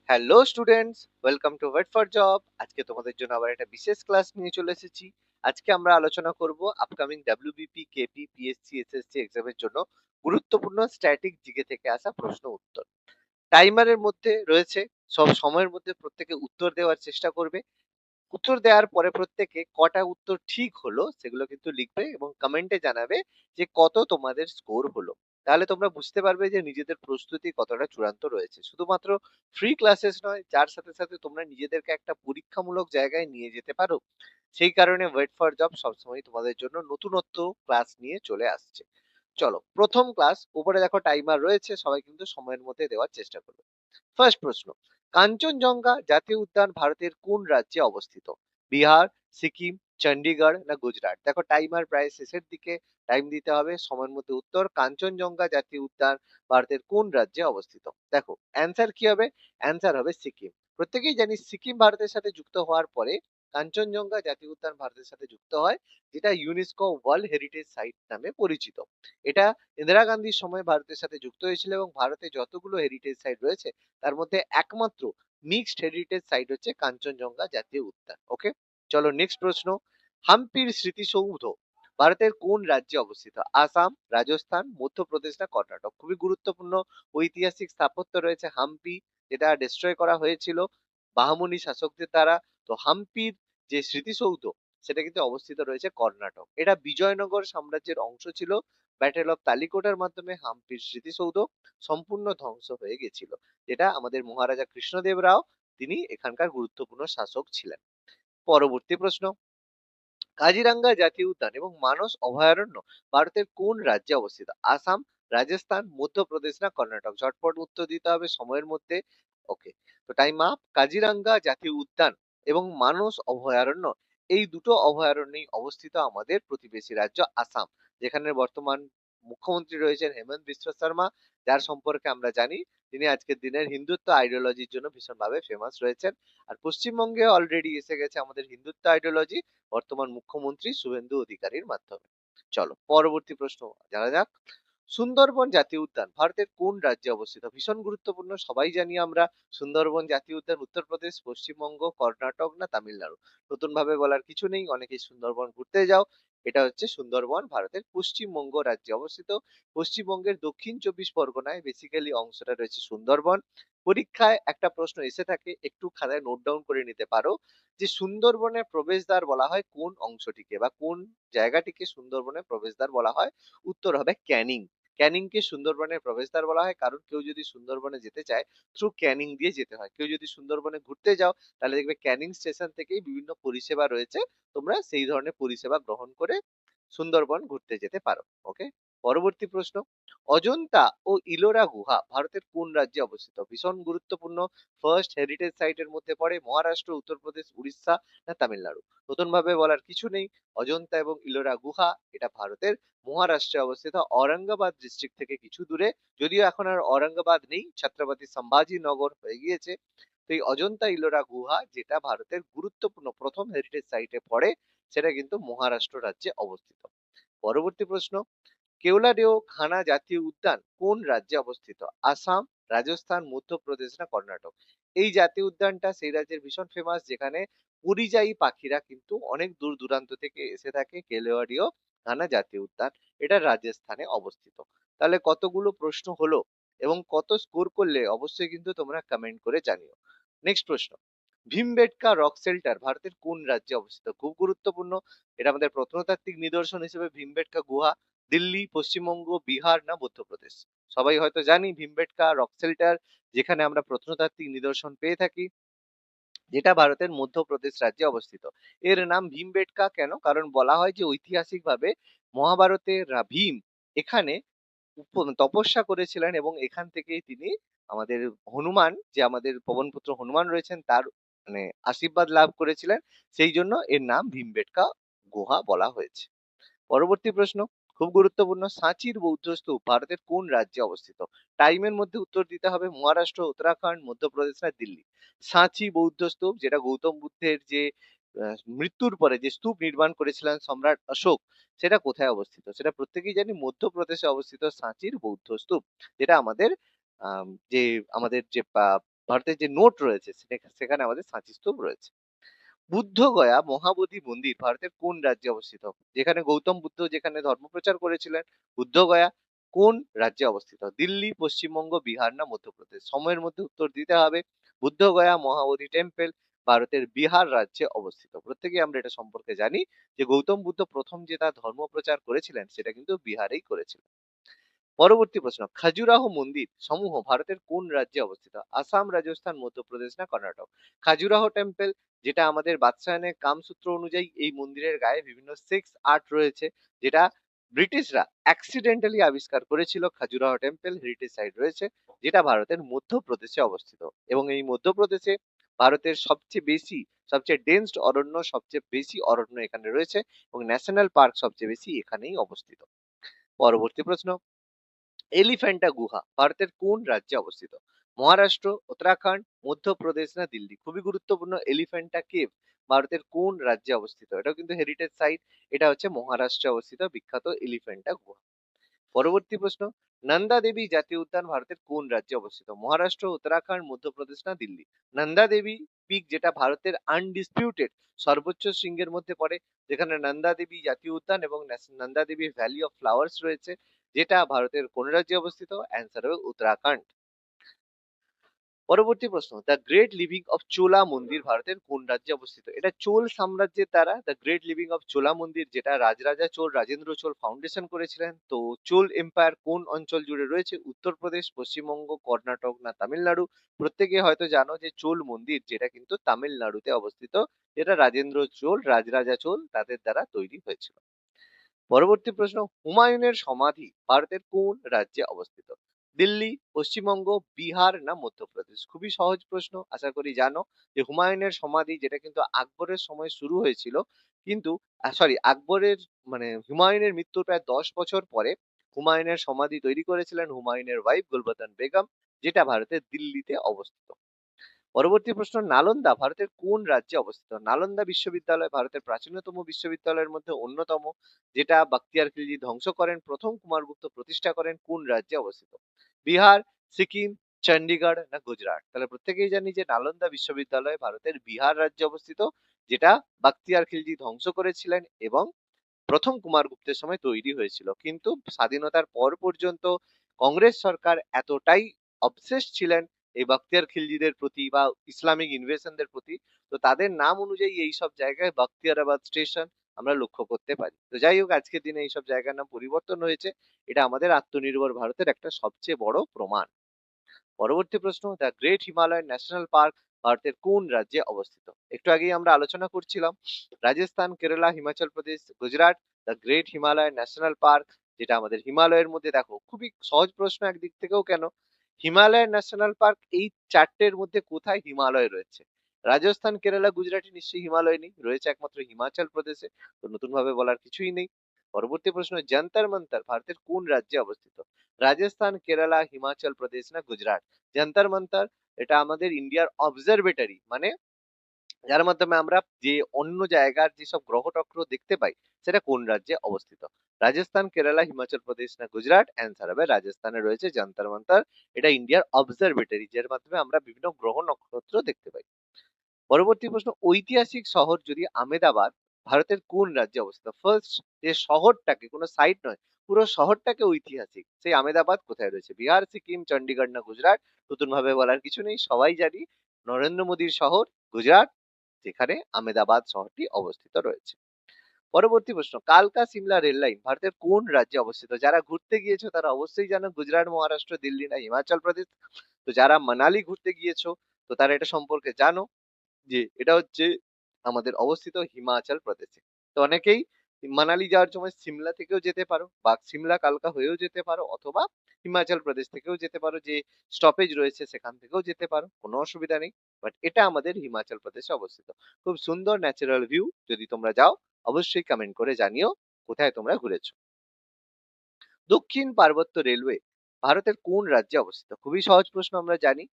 Hello students, welcome to Wait For Job. আজকে তোমাদের জন্য আবার একটা বিশেষ ক্লাস নিয়ে চলে এসেছি। আজকে আমরা আলোচনা করব upcoming WBP, KP, PSC, SSC এক্সামের জন্য গুরুত্বপূর্ণ স্ট্যাটিক জিকে থেকে আসা প্রশ্ন উত্তর। টাইমারের মধ্যে রয়েছে, সব সময়ের মধ্যে প্রত্যেকে উত্তর দেওয়ার চেষ্টা করবে। উত্তর দেওয়ার পরে প্রত্যেকে কটা উত্তর ঠিক হলো সেগুলো কিন্তু লিখবে এবং কমেন্টে জানাবে যে কত তোমাদের স্কোর হলো। তাহলে তোমরা বুঝতে পারবে যে নিজেদের প্রস্তুতি কতটা চূড়ান্ত রয়েছে। শুধুমাত্র ফ্রি ক্লাসেস নয়, যার সাথে সাথে তোমরা নিজেদেরকে একটা পরীক্ষামূলক জায়গায় নিয়ে যেতে পারো। সেই কারণে ওয়েট ফর জব সবসময় তোমাদের জন্য নতুনত্ব ক্লাস নিয়ে চলে আসছে। চলো, প্রথম ক্লাস। উপরে দেখো টাইমার রয়েছে, সবাই কিন্তু সময়ের মধ্যে দেওয়ার চেষ্টা করবে। ফার্স্ট প্রশ্ন, কাঞ্চনজঙ্ঘা জাতীয় উদ্যান ভারতের কোন রাজ্যে অবস্থিত? বিহার, সিকিম, চণ্ডীগড় না গুজরাট? দেখো টাইমার প্রায় শেষের দিকে, টাইম দিতে হবে, সময়ের মধ্যে উত্তর। কাঞ্চনজঙ্ঘা জাতীয় উদ্যান ভারতের কোন রাজ্যে অবস্থিত? দেখো অ্যান্সার কি হবে? অ্যান্সার হবে সিকিম। প্রত্যেকেই জানি সিকিম ভারতের সাথে যুক্ত হওয়ার পরে কাঞ্চনজঙ্ঘা জাতীয় উদ্যান ভারতের সাথে যুক্ত হয়, যেটা ইউনেস্কো ওয়ার্ল্ড হেরিটেজ সাইট নামে পরিচিত। এটা ইন্দিরা গান্ধীর সময় ভারতের সাথে যুক্ত হয়েছিল এবং ভারতে যতগুলো হেরিটেজ সাইট রয়েছে তার মধ্যে একমাত্র মিক্সড হেরিটেজ সাইট হচ্ছে কাঞ্চনজঙ্ঘা জাতীয় উদ্যান। ওকে, চলো নেক্সট প্রশ্ন। হাম্পির স্মৃতিসৌধ ভারতের কোন রাজ্যে অবস্থিত? আসাম, রাজস্থান, মধ্যপ্রদেশ না কর্ণাটক? খুবই গুরুত্বপূর্ণ ঐতিহাসিক স্থাপত্য রয়েছে হাম্পি, যেটা ডিস্ট্রয় করা হয়েছিল বাহামনি শাসকদের দ্বারা। তো হাম্পির যে স্মৃতিসৌধ সেটা কিন্তু অবস্থিত রয়েছে কর্ণাটক। এটা বিজয়নগর সাম্রাজ্যের অংশ ছিল। ব্যাটেল অফ তালিকোটার মাধ্যমে হাম্পির স্মৃতিসৌধ সম্পূর্ণ ধ্বংস হয়ে গেছিল, যেটা আমাদের মহারাজা কৃষ্ণদেব রাও, তিনি এখানকার গুরুত্বপূর্ণ শাসক ছিলেন। পরবর্তী প্রশ্ন, কাজিরাঙ্গা জাতীয় উদ্যান এবং মানস অভয়ারণ্য ভারতের কোন রাজ্যে অবস্থিত? আসাম, রাজস্থান, মধ্যপ্রদেশ না কর্ণাটক? ঝটপট উত্তর দিতে হবে সময়ের মধ্যে। ওকে, তো টাইম আপ। কাজিরাঙ্গা জাতীয় উদ্যান এবং মানস অভয়ারণ্য, এই দুটো অভয়ারণ্যেই অবস্থিত আমাদের প্রতিবেশী রাজ্য আসাম, যেখানে বর্তমান মুখ্যমন্ত্রী রয়েছেন হেমন্ত বিশ্ব শর্মা, যার সম্পর্কে আমরা জানি তিনি আজকের দিনের হিন্দুত্ব আইডিওলজির জন্য ভীষণভাবে ফেমাস রয়েছেন। আর পশ্চিমবঙ্গে অলরেডি এসে গেছে আমাদের হিন্দুত্ব আইডিওলজি বর্তমান মুখ্যমন্ত্রী শুভেন্দু অধিকারীর মাধ্যমে। চলো পরবর্তী প্রশ্ন জানা যাক। সুন্দরবন জাতীয় উদ্যান ভারতের কোন রাজ্যে অবস্থিত? ভীষণ গুরুত্বপূর্ণ, সবাই জানি আমরা। সুন্দরবন জাতীয় উদ্যান উত্তরপ্রদেশ, পশ্চিমবঙ্গ, কর্ণাটক না তামিলনাড়ু? নতুন ভাবে বলার কিছু নেই, অনেকেই সুন্দরবন ঘুরতে যাও। এটা হচ্ছে সুন্দরবন ভারতের পশ্চিমবঙ্গ রাজ্যে অবস্থিত। পশ্চিমবঙ্গের দক্ষিণ 24 পরগনায় বেসিক্যালি অংশটা রয়েছে সুন্দরবন। পরীক্ষায় একটা প্রশ্ন এসে থাকে, একটু খাতায় নোট ডাউন করে নিতে পারো যে সুন্দরবনের প্রবেশদ্বার বলা হয় কোন অংশটিকে, বা কোন জায়গাটিকে সুন্দরবনের প্রবেশদ্বার বলা হয়? উত্তর হবে ক্যানিং। ক্যানিংকে সুন্দরবনের প্রবেশদ্বার বলা হয়, কারণ কেউ যদি সুন্দরবনে যেতে চায় থ্রু ক্যানিং দিয়ে যেতে হয়। কেউ যদি সুন্দরবনে ঘুরতে যাও তাহলে দেখবে ক্যানিং স্টেশন থেকেই বিভিন্ন পরিষেবা রয়েছে, তোমরা সেই ধরনের পরিষেবা গ্রহণ করে সুন্দরবন ঘুরতে যেতে পারো। ওকে, পরবর্তী প্রশ্ন। অজন্তা ও ইলোরা গুহা ভারতের কোন রাজ্যে অবস্থিত? ভীষণ গুরুত্বপূর্ণ, ফার্স্ট হেরিটেজ সাইটের মধ্যে পড়ে। মহারাষ্ট্র, উত্তরপ্রদেশ, উড়িষ্যা না তামিলনাড়ু? নতুন ভাবে বলার কিছু নেই, অজন্তা এবং ইলোরা গুহা এটা ভারতের মহারাষ্ট্রে অবস্থিত, ঔরঙ্গাবাদ ডিস্ট্রিক্ট থেকে কিছু দূরে। যদিও এখন আর ঔরঙ্গাবাদ নেই, ছত্রপতি সম্ভাজি নগর হয়ে গিয়েছে। তো এই অজন্তা ইলোরা গুহা, যেটা ভারতের গুরুত্বপূর্ণ প্রথম হেরিটেজ সাইটে পড়ে, সেটা কিন্তু মহারাষ্ট্র রাজ্যে অবস্থিত। পরবর্তী প্রশ্ন, কেওলাদেও ঘানা জাতীয় উদ্যান কোন রাজ্যে অবস্থিত? আসাম, রাজস্থান, মধ্যপ্রদেশ না কর্ণাটক? এই জাতীয় উদ্যানটা সেই রাজ্যের ভীষণ ফেমাস, যেখানে পরিযায়ী পাখিরা কিন্তু অনেক দূর দূরান্ত থেকে এসে থাকে। কেওলাদেও ঘানা জাতীয় উদ্যান এটা রাজস্থানে অবস্থিত। তাহলে কতগুলো প্রশ্ন হলো এবং কত স্কোর করলে অবশ্যই কিন্তু তোমরা কমেন্ট করে জানিও। নেক্সট প্রশ্ন, ভীমবেটকা রক শেল্টার ভারতের কোন রাজ্যে অবস্থিত? খুব গুরুত্বপূর্ণ, এটা আমাদের প্রত্নতাত্ত্বিক নিদর্শন হিসেবে ভীমবেটকা গুহা দিল্লি, পশ্চিমবঙ্গ, বিহার না মধ্যপ্রদেশ? সবাই হয়তো জানি ভীমবেটকা রক শেল্টার, যেখানে আমরা প্রত্নতাত্ত্বিক নিদর্শন পেয়ে থাকি, যেটা ভারতের মধ্যপ্রদেশ রাজ্যে অবস্থিত। এর নাম ভীমবেটকা কেন? কারণ বলা হয় যে ঐতিহাসিকভাবে মহাভারতে ভীম এখানে তপস্যা করেছিলেন এবং এখান থেকেই তিনি আমাদের হনুমান, যে আমাদের পবনপুত্র হনুমান রয়েছেন, তার মানে আশীর্বাদ লাভ করেছিলেন। সেই জন্য এর নাম ভীমবেটকা গুহা বলা হয়েছে। পরবর্তী প্রশ্ন, খুব গুরুত্বপূর্ণ। সাঁচির বৌদ্ধ স্তূপ ভারতের কোন রাজ্যে অবস্থিত? টাইমের মধ্যে উত্তর দিতে হবে, মহারাষ্ট্র, উত্তরাখণ্ড, মধ্যপ্রদেশ না দিল্লি? সাঁচি বৌদ্ধ স্তূপ, যেটা গৌতম বুদ্ধের যে মৃত্যুর পরে যে স্তূপ নির্মাণ করেছিলেন সম্রাট অশোক, সেটা কোথায় অবস্থিত? সেটা প্রত্যেকেই জানি মধ্যপ্রদেশে অবস্থিত সাঁচির বৌদ্ধ স্তূপ, যেটা আমাদের যে আমাদের যে ভারতের যে নোট রয়েছে সেখানে আমাদের সাঁচি স্তূপ রয়েছে। বুদ্ধগয়া মহাবোধি মন্দির ভারতের কোন রাজ্যে অবস্থিত? যেখানে গৌতম বুদ্ধ যেখানে ধর্মপ্রচার করেছিলেন, বুদ্ধগয়া কোন রাজ্যে অবস্থিত? দিল্লি, পশ্চিমবঙ্গ, বিহার না মধ্যপ্রদেশ? সময়ের মধ্যে উত্তর দিতে হবে। বুদ্ধগয়া মহাবোধি টেম্পল ভারতের বিহার রাজ্যে অবস্থিত। প্রত্যেকেই আমরা এটা সম্পর্কে জানি যে গৌতম বুদ্ধ প্রথম যে তার ধর্মপ্রচার করেছিলেন সেটা কিন্তু বিহারেই করেছিলেন। পরবর্তী প্রশ্ন, খাজুরাহ মন্দির সমূহ ভারতের কোন রাজ্যে অবস্থিত? আসাম, রাজস্থান, মধ্যপ্রদেশ না কর্ণাটক? খাজুরাহ টেম্পল যেটা আমাদের বাদশাহানের কামসূত্র অনুযায়ী এই মন্দিরের গায়ে বিভিন্ন সেক্স আর্ট রয়েছে, যেটা ব্রিটিশরা অ্যাক্সিডেন্টালি আবিষ্কার করেছিল। খাজুরাহ টেম্পল হেরিটেজ সাইট রয়েছে, যেটা ভারতের মধ্যপ্রদেশে অবস্থিত। এবং এই মধ্যপ্রদেশে ভারতের সবচেয়ে ডেন্সড অরণ্য, সবচেয়ে বেশি অরণ্য এখানে রয়েছে এবং ন্যাশনাল পার্ক সবচেয়ে বেশি এখানেই অবস্থিত। পরবর্তী প্রশ্ন, এলিফ্যান্টা গুহা ভারতের কোন রাজ্যে অবস্থিত? মহারাষ্ট্র, উত্তরাখণ্ড, মধ্যপ্রদেশ না দিল্লি? খুবই গুরুত্বপূর্ণ, এলিফ্যান্টা কেভ ভারতের কোন রাজ্যে অবস্থিত? এটাও কিন্তু হেরিটেজ সাইট। এটা হচ্ছে মহারাষ্ট্রে অবস্থিত বিখ্যাত এলিফ্যান্টা গুহা। পরবর্তী প্রশ্ন, নন্দা দেবী জাতীয় উদ্যান ভারতের কোন রাজ্যে অবস্থিত? মহারাষ্ট্র, উত্তরাখণ্ড, মধ্যপ্রদেশ না দিল্লি? নন্দা দেবী পিক যেটা ভারতের আনডিসপিউটেড সর্বোচ্চ শৃঙ্গের মধ্যে পড়ে, যেখানে নন্দা দেবী জাতীয় উদ্যান এবং Nanda Devi valley of flowers রয়েছে, যেটা ভারতের কোন রাজ্যে অবস্থিত? অ্যান্সার হবে উত্তরাখণ্ড। পরবর্তী প্রশ্ন, দ্য গ্রেট লিভিং অফ চোলা মন্দির ভারতের কোন রাজ্যে অবস্থিত? এটা চোল সাম্রাজ্যের দ্বারা দ্য গ্রেট লিভিং অফ চোলা মন্দির, যেটা রাজরাজা চোল রাজেন্দ্র চোল ফাউন্ডেশন করেছিলেন। তো চোল এম্পায়ার কোন অঞ্চল জুড়ে রয়েছে? উত্তরপ্রদেশ, পশ্চিমবঙ্গ, কর্ণাটক না তামিলনাড়ু? প্রত্যেকে হয়তো জানো যে চোল মন্দির যেটা কিন্তু তামিলনাড়ুতে অবস্থিত, যেটা রাজেন্দ্র চোল রাজরাজা চোল তাদের দ্বারা তৈরি হয়েছিল। পরবর্তী প্রশ্ন, হুমায়ুনের সমাধি ভারতের কোন রাজ্যে অবস্থিত? দিল্লি, পশ্চিমবঙ্গ, বিহার না মধ্যপ্রদেশ? খুবই সহজ প্রশ্ন, আশা করি জানো যে হুমায়ুনের সমাধি যেটা কিন্তু আকবরের সময় শুরু হয়েছিল, কিন্তু আকবরের হুমায়ুনের মৃত্যুর প্রায় 10 বছর পরে হুমায়ুনের সমাধি তৈরি করেছিলেন হুমায়ুনের ওয়াইফ গুলবদন বেগম, যেটা ভারতের দিল্লিতে অবস্থিত। পরবর্তী প্রশ্ন, নালন্দা ভারতের কোন রাজ্যে অবস্থিত? নালন্দা বিশ্ববিদ্যালয় ভারতের প্রাচীনতম বিশ্ববিদ্যালয়ের মধ্যে অন্যতম, যেটা বখতিয়ার খিলজি ধ্বংস করেন, প্রথম কুমারগুপ্ত প্রতিষ্ঠা করেন, কোন রাজ্যে অবস্থিত? বিহার, সিকিম, চণ্ডীগড় না গুজরাট? তাহলে প্রত্যেকেই জানি যে নালন্দা বিশ্ববিদ্যালয় ভারতের বিহার রাজ্যে অবস্থিত, যেটা বখতিয়ার খিলজি ধ্বংস করেছিলেন এবং প্রথম কুমারগুপ্তের সময় তৈরি হয়েছিল। কিন্তু স্বাধীনতার পর পর্যন্ত কংগ্রেস সরকার এতটাই অবসেসড ছিলেন এই বখতিয়ার খিলজিদের প্রতি বা ইসলামিক ইনভেশনদের প্রতি, তো তাদের নাম অনুযায়ী এই সব জায়গায় বখতিয়ারাবাদ স্টেশন আমরা লক্ষ্য করতে পারি। তো যাই হোক, আজকের দিনে এইসব জায়গার নাম পরিবর্তন হয়েছে। এটা আমাদের আত্মনির্ভর ভারতের একটা সবচেয়ে বড় প্রমাণ। পরবর্তী প্রশ্ন, the great Himalayan national park ভারতের কোন রাজ্যে অবস্থিত? একটু আগেই আমরা আলোচনা করছিলাম, Rajasthan, Kerala, Himachal Pradesh, Gujarat. The great Himalayan national park যেটা আমাদের হিমালয়ের মধ্যে, দেখো খুবই সহজ প্রশ্ন একদিক থেকেও, কেন হিমালয়ান ন্যাশনাল পার্ক এই চারটের মধ্যে কোথায় হিমালয় রয়েছে? রাজস্থান, কেরালা, গুজরাটে নিশ্চয়ই হিমালয় নেই, রয়েছে একমাত্র হিমাচল প্রদেশে। তো নতুন ভাবে বলার কিছুই নেই। পরবর্তী প্রশ্ন, যন্তর মন্তর ভারতের কোন রাজ্যে অবস্থিত? রাজস্থান, কেরালা, হিমাচল প্রদেশ না গুজরাট? যন্তর মন্তর এটা আমাদের ইন্ডিয়ার অবজারভেটরি, যার মাধ্যমে আমরা যে অন্য জায়গার যেসব গ্রহ টক্র দেখতে পাই, সেটা কোন রাজ্যে অবস্থিত? রাজস্থান, কেরালা, হিমাচল প্রদেশ না গুজরাট? অ্যান্সার হবে রাজস্থানে রয়েছে যন্তর মন্তর। এটা ইন্ডিয়ার অবজারভেটরি, যার মাধ্যমে আমরা বিভিন্ন গ্রহ নক্ষত্র দেখতে পাই। পরবর্তী প্রশ্ন, ঐতিহাসিক শহর যদি আমেদাবাদ ভারতের কোন রাজ্যে অবস্থিত? ফার্স্ট যে শহরটাকে, কোনো সাইট নয়, পুরো শহরটাকে ঐতিহাসিক সেই আমেদাবাদ কোথায় রয়েছে? বিহার, সিকিম, চণ্ডীগড় না গুজরাট? নতুন ভাবে বলার কিছু নেই, সবাই জানি নরেন্দ্র মোদীর শহর গুজরাট, যেখানে আমেদাবাদ শহরটি অবস্থিত রয়েছে। পরবর্তী প্রশ্ন, কালকা সিমলা রেল লাইন ভারতের কোন রাজ্যে অবস্থিত? যারা ঘুরতে গিয়েছো তারা অবশ্যই জানো, গুজরাট, মহারাষ্ট্র, দিল্লি না হিমাচল প্রদেশ? তো যারা মানালি ঘুরতে গিয়েছো তো তারা এটা সম্পর্কে জানো যে এটা হচ্ছে আমাদের অবস্থিত হিমাচল প্রদেশে। তো অনেকেই মানালি যাওয়ার সময় সিমলা থেকেও যেতে পারো বা সিমলা কালকা হয়েও যেতে পারো, অথবা হিমাচল প্রদেশ থেকেও যেতে পারো, যে স্টপেজ রয়েছে সেখান থেকেও যেতে পারো, কোনো অসুবিধা নেই। বাট এটা আমাদের হিমাচল প্রদেশে অবস্থিত। খুব সুন্দর ন্যাচারাল ভিউ, যদি তোমরা যাও অবশ্যই কমেন্ট করে জানিও কোথায় তোমরা ঘুরেছো। দক্ষিণ পার্বত্য রেলওয়ে ভারতের কোন রাজ্যে অবস্থিত? খুবই সহজ প্রশ্ন, আমরা জানি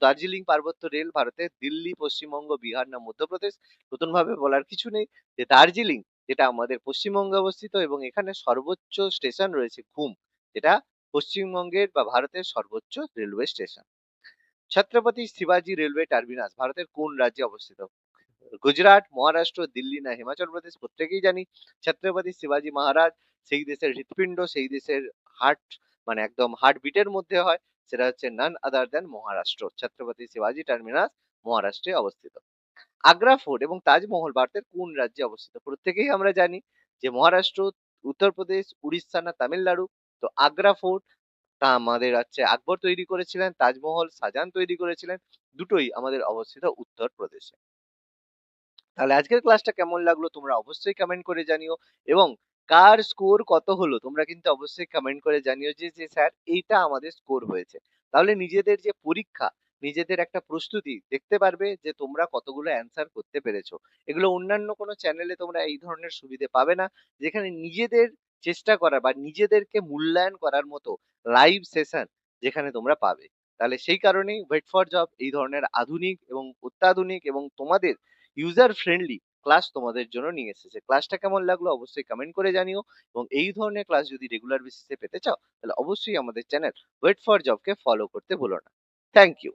দার্জিলিং পার্বত্য রেল ভারতের দিল্লি, পশ্চিমবঙ্গ, বিহার না মধ্যপ্রদেশ? নতুন ভাবে বলার কিছু নেই যে দার্জিলিং যেটা আমাদের পশ্চিমবঙ্গে অবস্থিত এবং এখানে সর্বোচ্চ স্টেশন রয়েছে ঘুম, যেটা পশ্চিমবঙ্গের বা ভারতের সর্বোচ্চ রেলওয়ে স্টেশন। ছত্রপতি শিবাজি রেলওয়ে টার্মিনাস ভারতের কোন রাজ্যে অবস্থিত? গুজরাট, মহারাষ্ট্র, দিল্লি না হিমাচল প্রদেশ? প্রত্যেকেই জানি ছত্রপতি শিবাজি মহারাজ সেই দেশের হৃৎপিণ্ড, সেই দেশের হার্ট, মানে একদম হার্ট বিটের মধ্যে হয়, সেটা হচ্ছে নান আদার দেন মহারাষ্ট্র। ছত্রপতি শিবাজি টার্মিনাস মহারাষ্ট্রে অবস্থিত। আগ্রা ফোর্ট এবং তাজমহল ভারতের কোন রাজ্যে অবস্থিত? প্রত্যেকেই আমরা জানি যে মহারাষ্ট্র, উত্তরপ্রদেশ, উড়িষ্যা না তামিলনাড়ু? তো আগ্রা ফোর্ট তা আমাদের হচ্ছে আকবর তৈরি করেছিলেন, তাজমহল শাহজাহান তৈরি করেছিলেন, দুটোই আমাদের অবস্থিত উত্তরপ্রদেশে। তাহলে আজকের ক্লাসটা কেমন লাগলো তোমরা অবশ্যই কমেন্ট করে জানিও, এবং কার স্কোর কত হলো তোমরা কিন্তু অবশ্যই কমেন্ট করে জানিও যে যে স্যার এইটা আমাদের স্কোর হয়েছে। তাহলে নিজেদের যে পরীক্ষা, নিজেদের একটা প্রস্তুতি দেখতে পারবে যে তোমরা কতগুলো অ্যান্সার করতে পেরেছো। এগুলো অন্যান্য কোনো চ্যানেলে তোমরা এই ধরনের সুবিধে পাবে না, যেখানে নিজেদের চেষ্টা করা বা নিজেদেরকে মূল্যায়ন করার মতো লাইভ সেশন যেখানে তোমরা পাবে। তাহলে সেই কারণেই ওয়েট ফর জব এই ধরনের আধুনিক এবং অত্যাধুনিক এবং তোমাদের ইউজার ফ্রেন্ডলি ক্লাস তোমাদের জন্য নিয়ে এসেছে। ক্লাসটা কেমন লাগলো অবশ্যই কমেন্ট করে জানিও, এবং এই ধরনের ক্লাস যদি রেগুলার বেসিসে পেতে চাও তাহলে অবশ্যই আমাদের চ্যানেল ওয়েট ফর জবকে ফলো করতে ভুলো না। Thank you.